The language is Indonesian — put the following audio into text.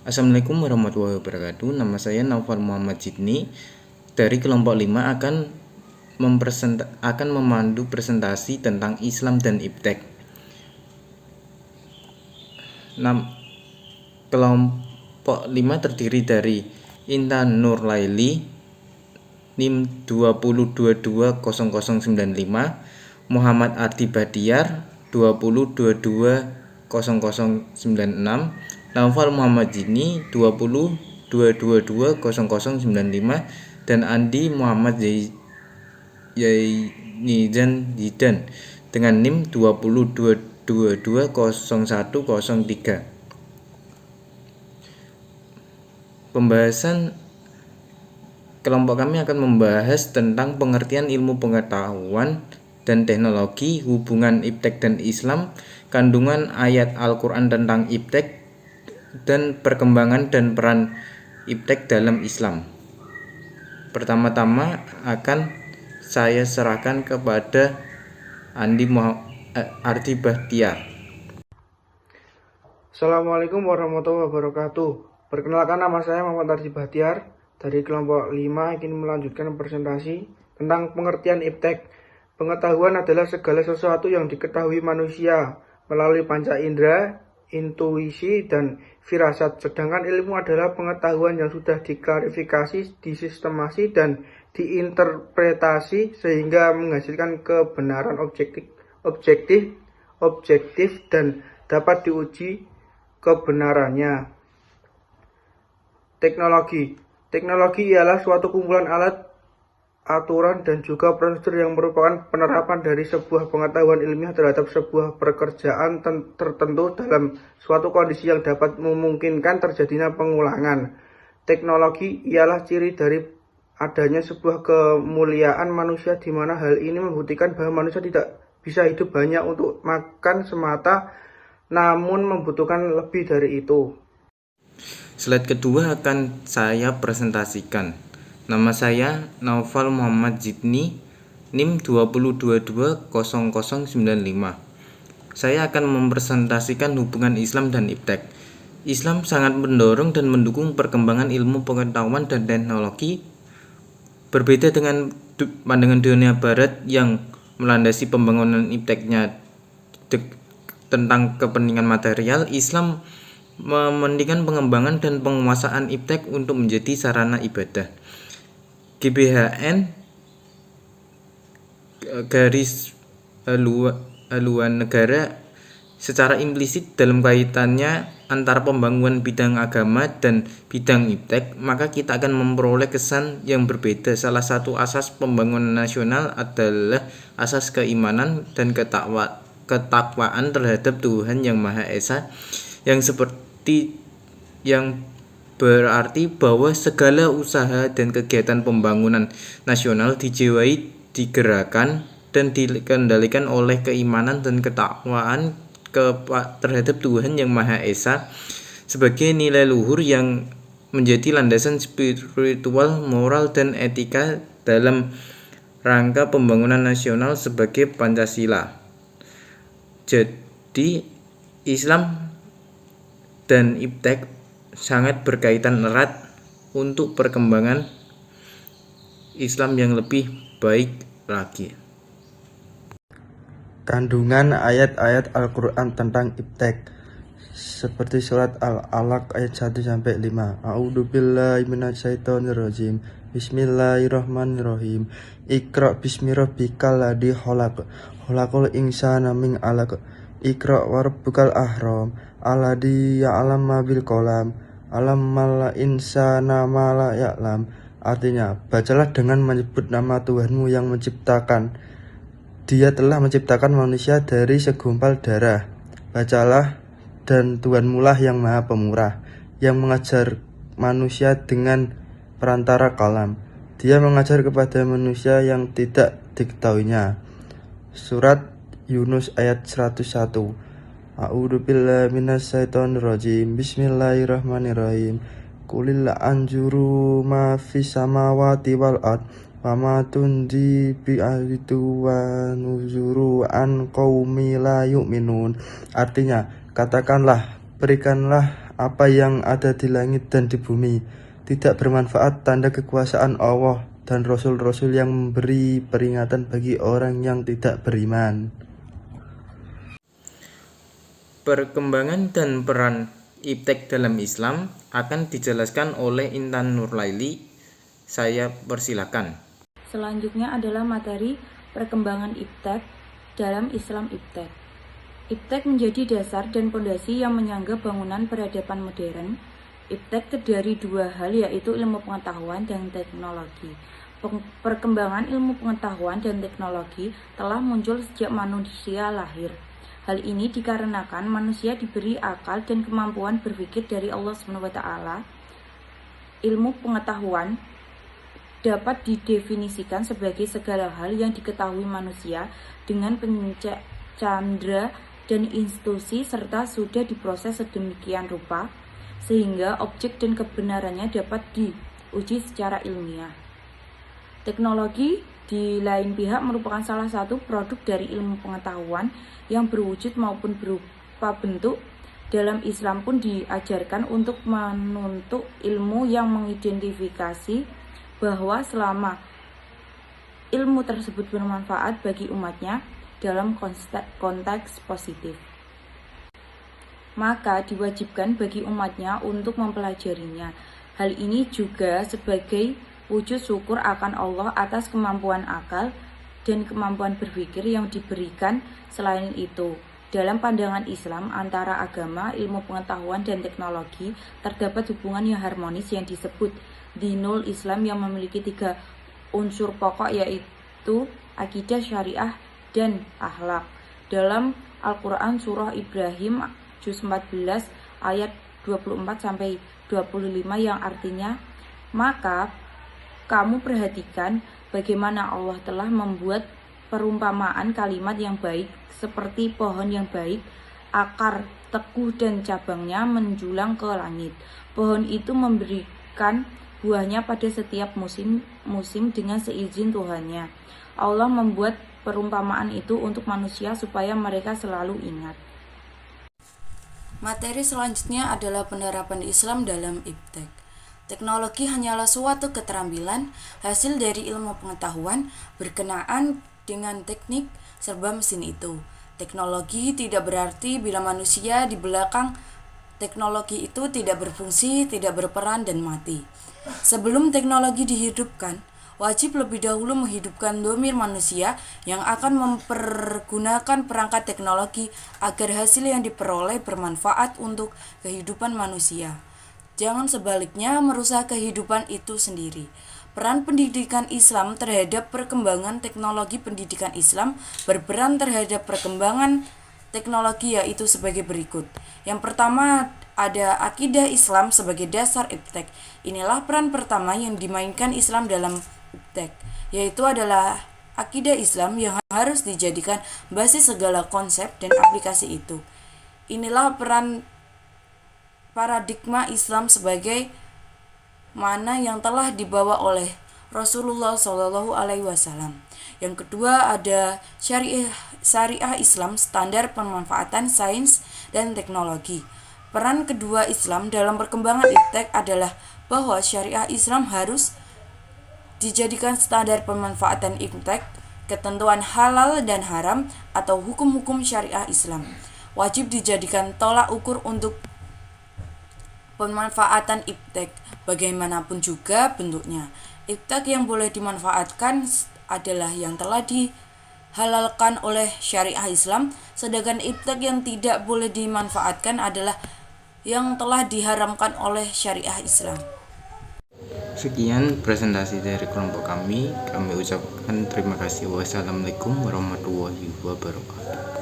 Assalamualaikum warahmatullahi wabarakatuh. Nama saya Naufal Muhammad Jidni dari kelompok 5 akan memandu presentasi tentang Islam dan Iptek. Kelompok 5 terdiri dari Intan Nur Laili NIM 20220095, Muhammad Ardi Badiar 20220096, Naufal Muhammad Jidni 2022220095, dan Andi Muhammad Yainizan Zidan dengan NIM 2022220103. Pembahasan kelompok kami akan membahas tentang pengertian ilmu pengetahuan dan teknologi, hubungan Iptek dan Islam, kandungan ayat Al-Quran tentang Iptek, dan perkembangan dan peran Iptek dalam Islam. Pertama-tama akan saya serahkan kepada Andi Ardi Badiar. Assalamualaikum warahmatullahi wabarakatuh. Perkenalkan, nama saya Muhammad Ardi Badiar dari kelompok 5 ingin melanjutkan presentasi tentang pengertian Iptek. Pengetahuan adalah segala sesuatu yang diketahui manusia melalui panca indera, intuisi, dan firasat. Sedangkan ilmu adalah pengetahuan yang sudah diklarifikasi, disistemasi, dan diinterpretasi sehingga menghasilkan kebenaran objektif dan dapat diuji kebenarannya. Teknologi ialah suatu kumpulan alat, aturan, dan juga prosedur yang merupakan penerapan dari sebuah pengetahuan ilmiah terhadap sebuah pekerjaan tertentu dalam suatu kondisi yang dapat memungkinkan terjadinya pengulangan. Teknologi ialah ciri dari adanya sebuah kemuliaan manusia, di mana hal ini membuktikan bahwa manusia tidak bisa hidup hanya untuk makan semata, namun membutuhkan lebih dari itu. Slide kedua akan saya presentasikan. Nama saya Naufal Muhammad Jidni, NIM 20220095. Saya akan mempresentasikan hubungan Islam dan Iptek. Islam sangat mendorong dan mendukung perkembangan ilmu pengetahuan dan teknologi. Berbeda dengan pandangan dunia barat yang melandasi pembangunan Ipteknya tentang kepentingan material, Islam mementingkan pengembangan dan penguasaan Iptek untuk menjadi sarana ibadah. GBHN garis haluan negara secara implisit dalam kaitannya antara pembangunan bidang agama dan bidang Iptek, maka kita akan memperoleh kesan yang berbeda. Salah satu asas pembangunan nasional adalah asas keimanan dan ketakwaan terhadap Tuhan Yang Maha Esa, yang berarti bahwa segala usaha dan kegiatan pembangunan nasional dijiwai, digerakkan, dan dikendalikan oleh keimanan dan ketakwaan terhadap Tuhan Yang Maha Esa sebagai nilai luhur yang menjadi landasan spiritual, moral, dan etika dalam rangka pembangunan nasional sebagai Pancasila. Jadi Islam dan Iptek sangat berkaitan erat untuk perkembangan Islam yang lebih baik lagi. Kandungan ayat-ayat Al-Quran tentang Iptek seperti surat Al-Alaq ayat 1-5. A'udzubillahi minasyaitonirrajim. Bismillahirrahmanirrahim. Iqra bismi rabbikal ladzi khalaq. Khalaqal insana min 'alaq. Iqra wa rabbukal ahram. Alladzi ya'lam ma bil qalam. Alamal insana ma la ya'lam. Artinya, bacalah dengan menyebut nama Tuhanmu yang menciptakan. Dia telah menciptakan manusia dari segumpal darah. Bacalah, dan Tuhanmu lah yang Maha Pemurah, yang mengajar manusia dengan perantara kalam. Dia mengajar kepada manusia yang tidak diketahuinya. Surat Yunus ayat 101. A'udzubillahi minasyaitonirrajim. Bismillahirrahmanirrahim. Qulil anjuru ma fis samawati wal ard wa ma tundi bi ahditu wa nuzuru an qaumi la yu'minun. Artinya, katakanlah, berikanlah apa yang ada di langit dan di bumi. Tidak bermanfaat tanda kekuasaan Allah dan Rasul-Rasul yang memberi peringatan bagi orang yang tidak beriman. Perkembangan dan peran iptek dalam Islam akan dijelaskan oleh Intan Nurlaili. Saya persilakan. Selanjutnya adalah materi perkembangan iptek dalam Islam iptek. Iptek menjadi dasar dan pondasi yang menyangga bangunan peradaban modern. Iptek terdiri dua hal, yaitu ilmu pengetahuan dan teknologi. Perkembangan ilmu pengetahuan dan teknologi telah muncul sejak manusia lahir. Hal ini dikarenakan manusia diberi akal dan kemampuan berpikir dari Allah SWT. Ilmu pengetahuan dapat didefinisikan sebagai segala hal yang diketahui manusia dengan pencandra dan institusi serta sudah diproses sedemikian rupa sehingga objek dan kebenarannya dapat diuji secara ilmiah. Teknologi di lain pihak merupakan salah satu produk dari ilmu pengetahuan yang berwujud maupun berupa bentuk. Dalam Islam pun diajarkan untuk menuntut ilmu yang mengidentifikasi bahwa selama ilmu tersebut bermanfaat bagi umatnya dalam konteks positif, maka diwajibkan bagi umatnya untuk mempelajarinya. Hal ini juga sebagai wujud syukur akan Allah atas kemampuan akal dan kemampuan berpikir yang diberikan. Selain itu, dalam pandangan Islam antara agama, ilmu pengetahuan, dan teknologi terdapat hubungan yang harmonis yang disebut Dinul Islam yang memiliki 3 unsur pokok, yaitu akidah, syariah, dan akhlak. Dalam Al-Quran surah Ibrahim juz 14 ayat 24-25 yang artinya, maka kamu perhatikan bagaimana Allah telah membuat perumpamaan kalimat yang baik seperti pohon yang baik, akar teguh dan cabangnya menjulang ke langit. Pohon itu memberikan buahnya pada setiap musim dengan seizin Tuhannya. Allah membuat perumpamaan itu untuk manusia supaya mereka selalu ingat. Materi selanjutnya adalah penerapan Islam dalam iptek. Teknologi hanyalah suatu keterampilan hasil dari ilmu pengetahuan berkenaan dengan teknik serba mesin itu. Teknologi tidak berarti bila manusia di belakang teknologi itu tidak berfungsi, tidak berperan, dan mati. Sebelum teknologi dihidupkan, wajib lebih dahulu menghidupkan dhamir manusia yang akan mempergunakan perangkat teknologi agar hasil yang diperoleh bermanfaat untuk kehidupan manusia. Jangan sebaliknya merusak kehidupan itu sendiri. Peran pendidikan Islam terhadap perkembangan teknologi. Pendidikan Islam berperan terhadap perkembangan teknologi yaitu sebagai berikut. Yang pertama ada akidah Islam sebagai dasar iptek. Inilah peran pertama yang dimainkan Islam dalam iptek, yaitu adalah akidah Islam yang harus dijadikan basis segala konsep dan aplikasi itu. Inilah peran paradigma Islam sebagai mana yang telah dibawa oleh Rasulullah SAW. Yang kedua ada syariah Islam, standar pemanfaatan sains dan teknologi. Peran kedua Islam dalam perkembangan iptek adalah bahwa syariah Islam harus dijadikan standar pemanfaatan iptek, ketentuan halal dan haram atau hukum-hukum syariah Islam wajib dijadikan tolak ukur untuk pemanfaatan iptek, bagaimanapun juga bentuknya. Iptek yang boleh dimanfaatkan adalah yang telah dihalalkan oleh syariah Islam, sedangkan iptek yang tidak boleh dimanfaatkan adalah yang telah diharamkan oleh syariah Islam. Sekian presentasi dari kelompok kami. Kami ucapkan terima kasih. Wassalamualaikum warahmatullahi wabarakatuh.